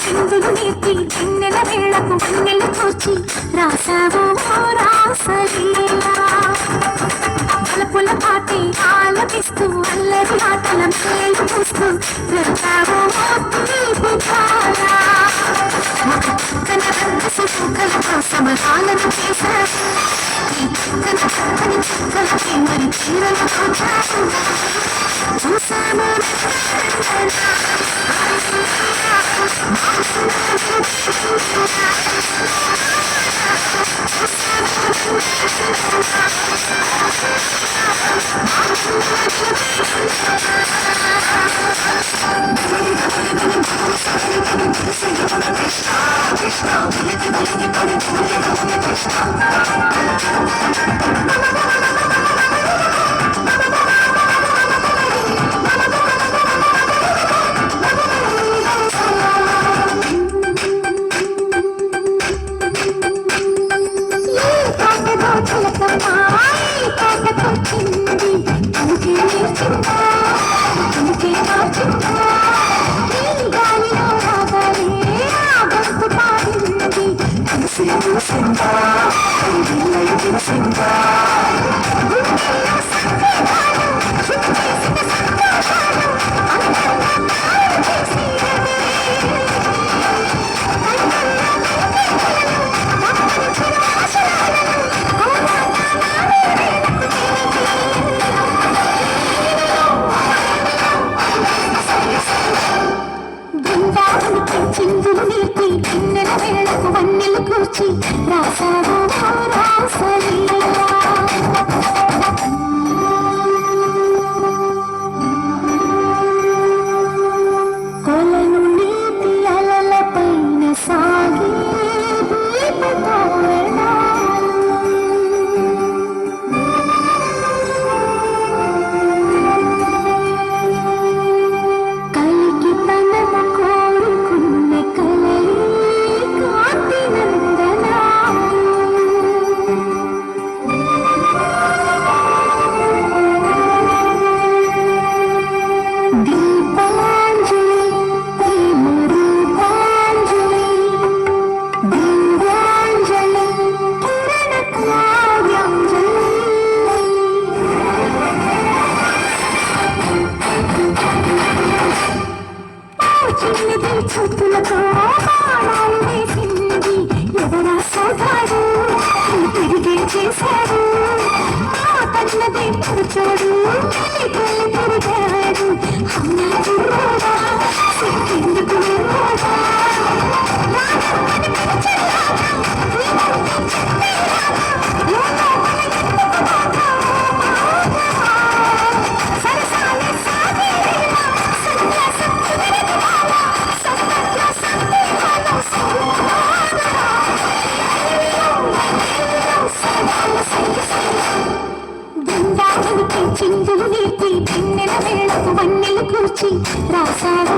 చిందులు నేర్పి గిన్నెల వేళకు వన్నెలు కూర్చి రాసావు రాసలీలా బలపుల పాటి ఆలపిస్తూ అల్లరి ఆటల మేలు పూస్తూ వెళ్తావు కన రంగసు కలతో సమరాలను చేశావు కన చక్కని చుక్కలకి మరి చీరలు చూసాము చిందులు నేర్పి గిన్నెల వేళకు వన్నెలు కూర్చి రాసావు రాసలీలా కొలను నీటి అలల పైన సాగి చూపులతో బాణాలు వేసింది ఎవరా సోదాడు తిరిగి చేశాడు తన్నదే కూర్చోడు తిరిగాడు అన్నాడు చిందులు నేర్పి గిన్నెల వేళకు వన్నెలు కూర్చి రాసావు